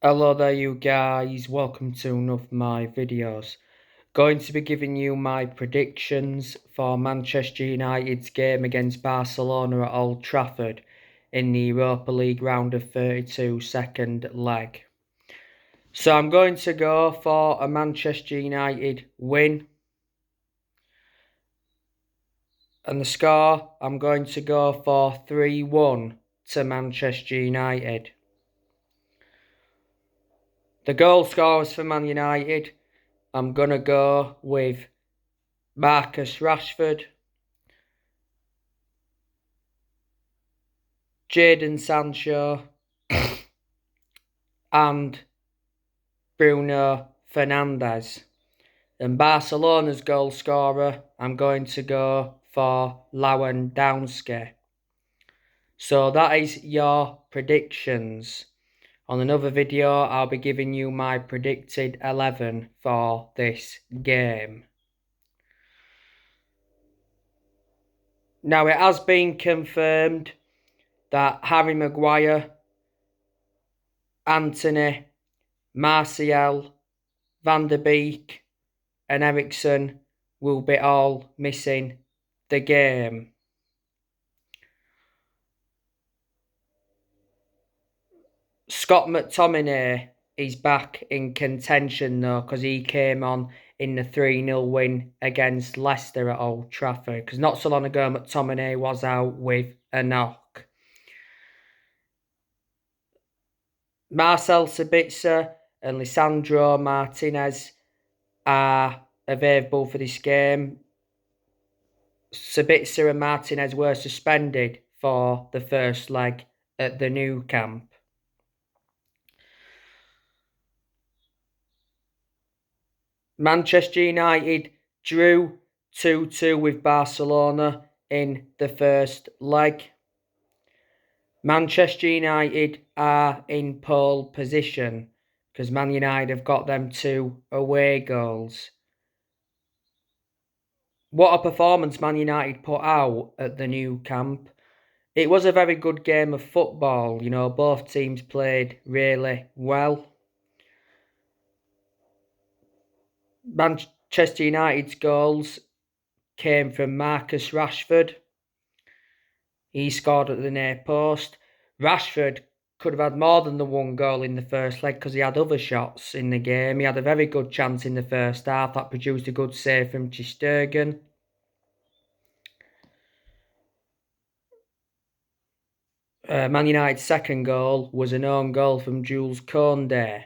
Hello there you guys, welcome to another of my videos. Going to be giving you my predictions for Manchester United's game against Barcelona at Old Trafford in the Europa League round of 32 second leg. So I'm going to go for a Manchester United win. And the score, I'm going to go for 3-1 to Manchester United. The goal scorers for Man United, I'm going to go with Marcus Rashford, Jadon Sancho, and Bruno Fernandes. And Barcelona's goal scorer, I'm going to go for Lewandowski. So that is your predictions. On another video, I'll be giving you my predicted 11 for this game. Now, it has been confirmed that Harry Maguire, Antony, Martial, Van der Beek and Eriksen will be all missing the game. Scott McTominay is back in contention though, because he came on in the 3-0 win against Leicester at Old Trafford, because not so long ago McTominay was out with a knock. Marcel Sabitzer and Lisandro Martinez are available for this game. Sabitzer and Martinez were suspended for the first leg at the Nou Camp. Manchester United drew 2-2 with Barcelona in the first leg. Manchester United are in pole position because Man United have got them 2 away goals. What a performance Man United put out at the Nou Camp. It was a very good game of football. You know, both teams played really well. Manchester United's goals came from Marcus Rashford. He scored at the near post. Rashford could have had more than the one goal in the first leg because he had other shots in the game. He had a very good chance in the first half that produced a good save from ter Stegen. Man United's second goal was an own goal from Jules Koundé.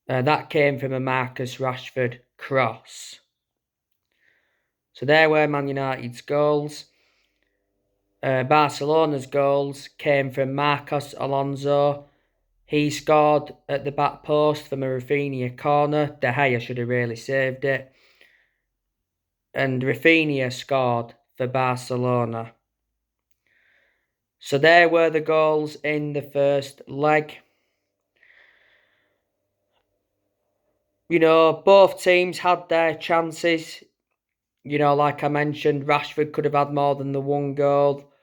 That came from a Marcus Rashford cross. So there were Man United's goals. Barcelona's goals came from Marcos Alonso. He scored at the back post from a Rafinha corner. De Gea should have really saved it. And Rafinha scored for Barcelona. So there were the goals in the first leg. You know, both teams had their chances. You know, like I mentioned, Rashford could have had more than the one goal.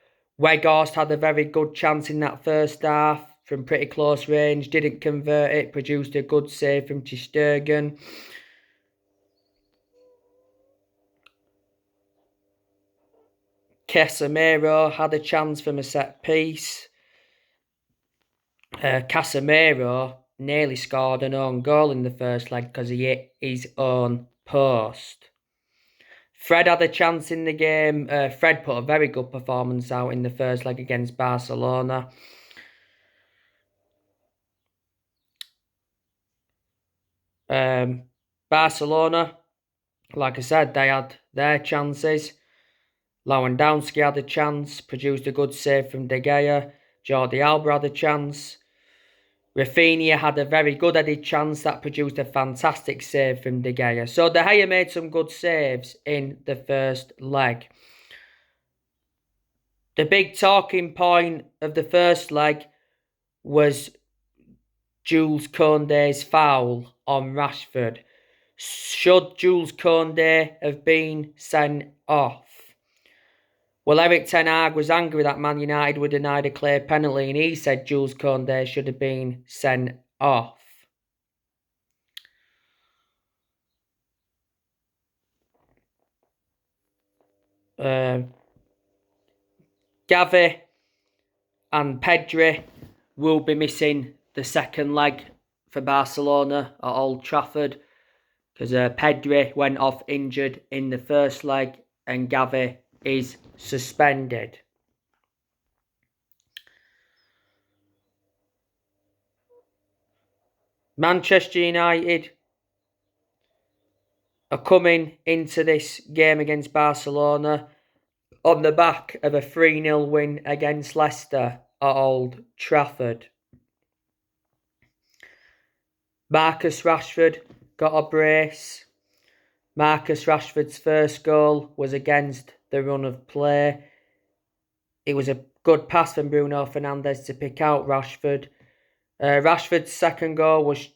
Weghorst had a very good chance in that first half from pretty close range. Didn't convert it. Produced a good save from ter Stegen. Casemiro had a chance from a set piece. Casemiro nearly scored an own goal in the first leg because he hit his own post. Fred had a chance in the game. Fred put a very good performance out in the first leg against Barcelona. Barcelona, like I said, they had their chances. Lewandowski had a chance, produced a good save from De Gea. Jordi Alba had a chance. Rafinha had a very good headed chance that produced a fantastic save from De Gea. So De Gea made some good saves in the first leg. The big talking point of the first leg was Jules Koundé's foul on Rashford. Should Jules Koundé have been sent off? Well, Erik ten Hag was angry that Man United were denied a clear penalty and he said Jules Koundé should have been sent off. Gavi and Pedri will be missing the second leg for Barcelona at Old Trafford because Pedri went off injured in the first leg and Gavi is suspended. Manchester United are coming into this game against Barcelona on the back of a 3-0 win against Leicester at Old Trafford. Marcus Rashford got a brace. Marcus Rashford's first goal was against the run of play. It was a good pass from Bruno Fernandes to pick out Rashford. Rashford's second goal was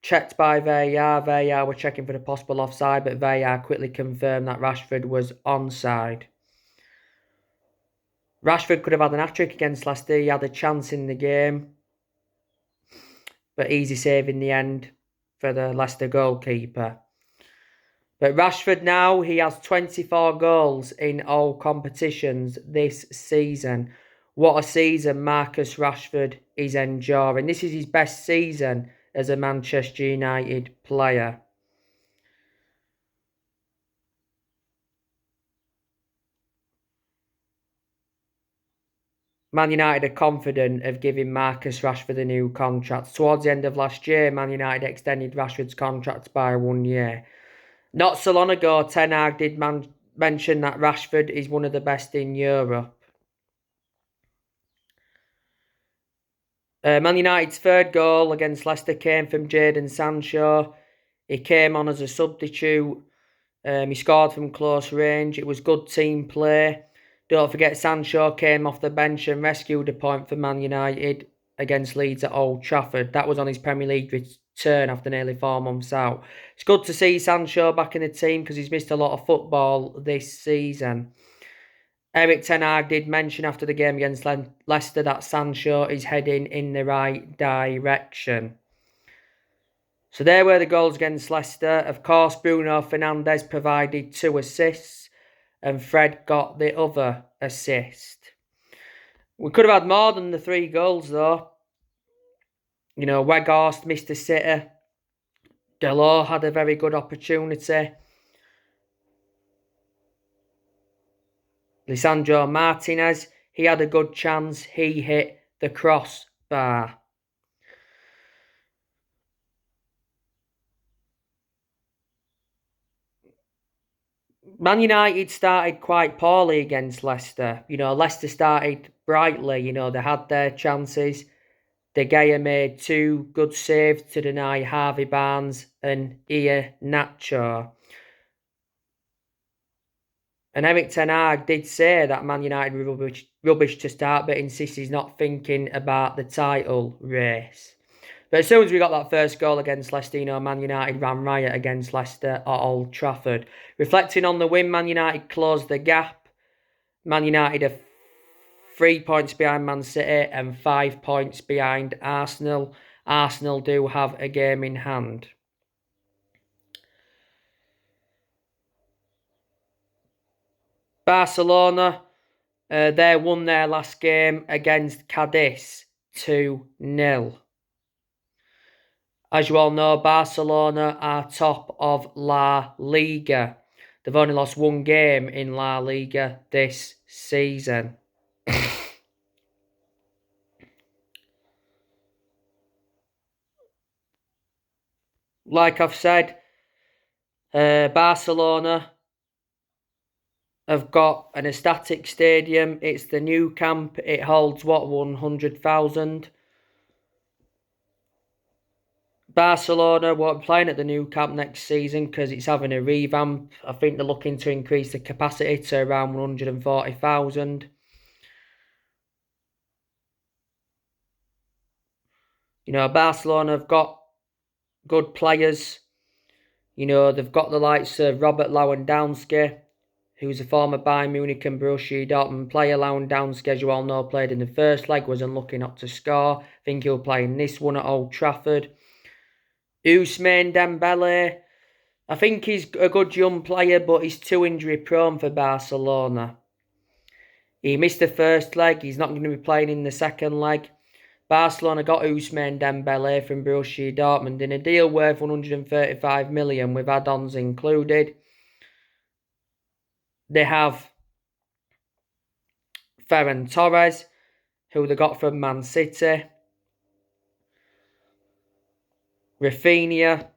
checked by VAR. VAR were checking for the possible offside, but VAR quickly confirmed that Rashford was onside. Rashford could have had an hat-trick against Leicester. He had a chance in the game, but easy save in the end for the Leicester goalkeeper. But Rashford now, he has 24 goals in all competitions this season. What a season Marcus Rashford is enduring. This is his best season as a Manchester United player. Man United are confident of giving Marcus Rashford a new contract. Towards the end of last year, Man United extended Rashford's contract by 1 year. Not so long ago, Ten Hag did mention that Rashford is one of the best in Europe. Man United's third goal against Leicester came from Jadon Sancho. He came on as a substitute. He scored from close range. It was good team play. Don't forget Sancho came off the bench and rescued a point for Man United against Leeds at Old Trafford. That was on his Premier League return after nearly 4 months out. It's good to see Sancho back in the team because he's missed a lot of football this season. Erik Ten Hag did mention after the game against Leicester that Sancho is heading in the right direction. So there were the goals against Leicester. Of course, Bruno Fernandes provided 2 assists and Fred got the other assist. We could have had more than the 3 goals though. You know, Weghorst missed a sitter. Delors had a very good opportunity. Lisandro Martinez, he had a good chance. He hit the crossbar. Man United started quite poorly against Leicester. You know, Leicester started brightly. You know, they had their chances. De Gea made 2 good saves to deny Harvey Barnes and Iheanacho. And Erik Ten Hag did say that Man United were rubbish to start, but insists he's not thinking about the title race. But as soon as we got that first goal against Leicester, you know, Man United ran riot against Leicester at Old Trafford. Reflecting on the win, Man United closed the gap. Man United are 3 points behind Man City and 5 points behind Arsenal. Arsenal do have a game in hand. Barcelona, they won their last game against Cadiz 2-0. As you all know, Barcelona are top of La Liga. They've only lost 1 game in La Liga this season. Like I've said, Barcelona have got an ecstatic stadium. It's the new camp. It holds, 100,000? Barcelona won't be playing at the new camp next season because it's having a revamp. I think they're looking to increase the capacity to around 140,000. You know, Barcelona have got good players. You know, they've got the likes of Robert Lewandowski, who's a former Bayern Munich and Borussia Dortmund player, allowing down schedule, all know played in the first leg, was unlucky not to score. I think he'll play in this one at Old Trafford. Ousmane Dembele, I think he's a good young player, but he's too injury prone for Barcelona. He missed the first leg, he's not going to be playing in the second leg. Barcelona got Ousmane Dembele from Borussia Dortmund in a deal worth 135 million with add-ons included. They have Ferran Torres, who they got from Man City. Rafinha,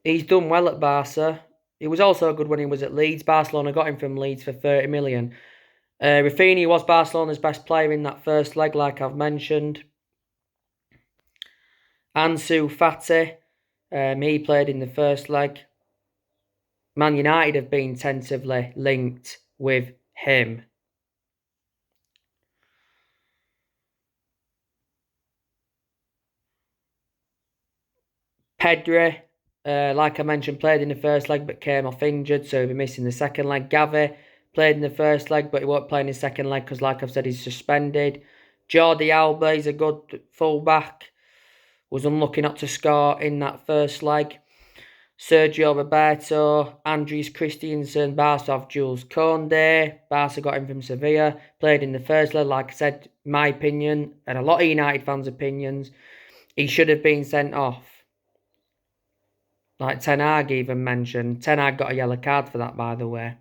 he's done well at Barca. He was also good when he was at Leeds. Barcelona got him from Leeds for 30 million. Rafinha was Barcelona's best player in that first leg, like I've mentioned. Ansu Fati, he played in the first leg. Man United have been tentatively linked with him. Pedri, like I mentioned, played in the first leg but came off injured, so he'll be missing the second leg. Gavi played in the first leg, but he won't play in his second leg because, like I've said, he's suspended. Jordi Alba, he's a good fullback. Was unlucky not to score in that first leg. Sergio Roberto, Andres Christensen, Barca have Jules Koundé. Barca got him from Sevilla. Played in the first leg, like I said, my opinion, and a lot of United fans' opinions, he should have been sent off. Like Ten Hag even mentioned. Ten Hag got a yellow card for that, by the way.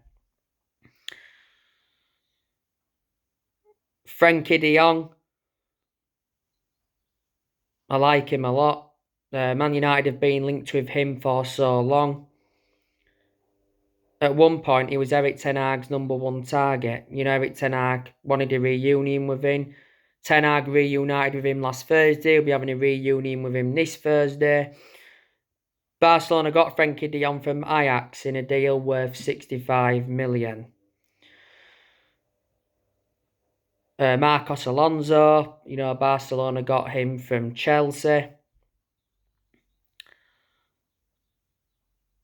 Frenkie de Jong, I like him a lot. Man United have been linked with him for so long. At one point, he was Eric Ten Hag's #1 target. You know, Eric Ten Hag wanted a reunion with him. Ten Hag reunited with him last Thursday. He'll be having a reunion with him this Thursday. Barcelona got Frenkie de Jong from Ajax in a deal worth 65 million. Marcos Alonso, you know, Barcelona got him from Chelsea.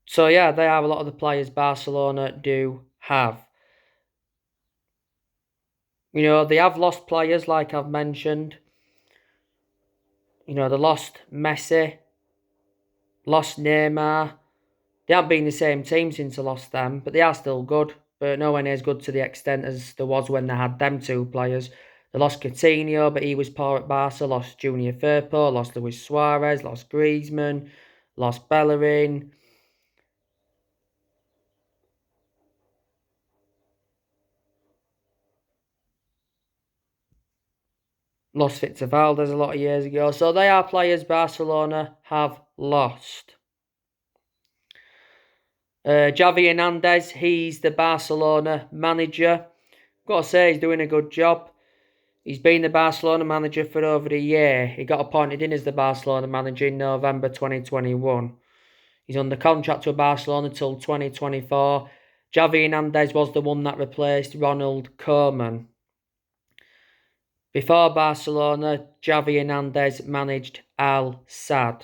So yeah, they are a lot of the players Barcelona do have. You know, they have lost players like I've mentioned. You know, they lost Messi, lost Neymar. They haven't been the same team since they lost them, but they are still good. But nowhere near as good to the extent as there was when they had them two players. They lost Coutinho, but he was poor at Barca. Lost Junior Firpo, lost Luis Suarez, lost Griezmann, lost Bellerin. Lost Victor Valdez a lot of years ago. So they are players Barcelona have lost. Xavi Hernandez, he's the Barcelona manager. Got to say, he's doing a good job. He's been the Barcelona manager for over a year. He got appointed in as the Barcelona manager in November 2021. He's under contract with Barcelona till 2024. Xavi Hernandez was the one that replaced Ronald Koeman. Before Barcelona, Xavi Hernandez managed Al Sadd.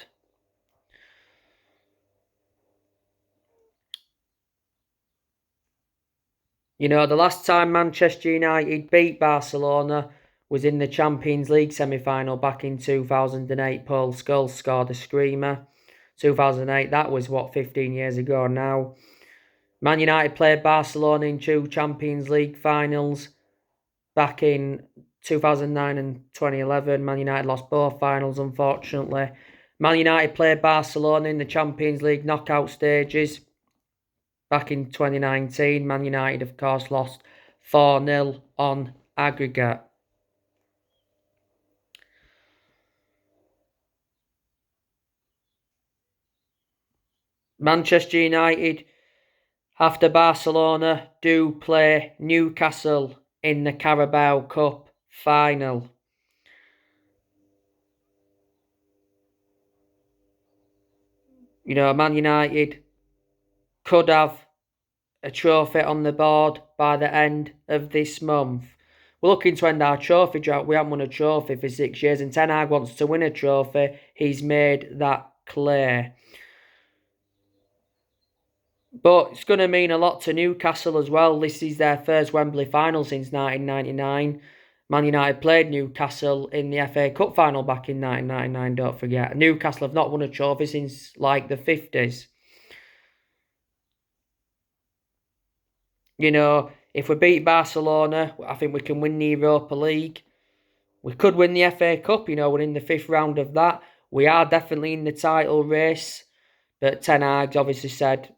You know, the last time Manchester United beat Barcelona was in the Champions League semi-final back in 2008. Paul Scholes scored a screamer. 2008, that was, 15 years ago now. Man United played Barcelona in 2 Champions League finals back in 2009 and 2011. Man United lost both finals, unfortunately. Man United played Barcelona in the Champions League knockout stages back in 2019. Man United, of course, lost 4-0 on aggregate. Manchester United, after Barcelona, do play Newcastle in the Carabao Cup final. You know, Man United could have a trophy on the board by the end of this month. We're looking to end our trophy drought. We haven't won a trophy for 6 years, and Ten Hag wants to win a trophy. He's made that clear. But it's going to mean a lot to Newcastle as well. This is their first Wembley final since 1999. Man United played Newcastle in the FA Cup final back in 1999, don't forget. Newcastle have not won a trophy since like the 50s. You know, if we beat Barcelona, I think we can win the Europa League. We could win the FA Cup, you know, we're in the 5th round of that. We are definitely in the title race. But Ten Hag's obviously said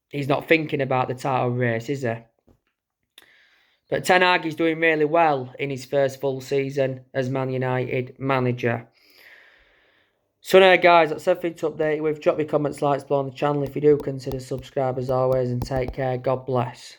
he's not thinking about the title race, is he? But Ten Hag is doing really well in his first full season as Man United manager. So now guys, that's everything to update you with. Drop your comments, likes below on the channel if you do consider subscribe as always, and take care. God bless.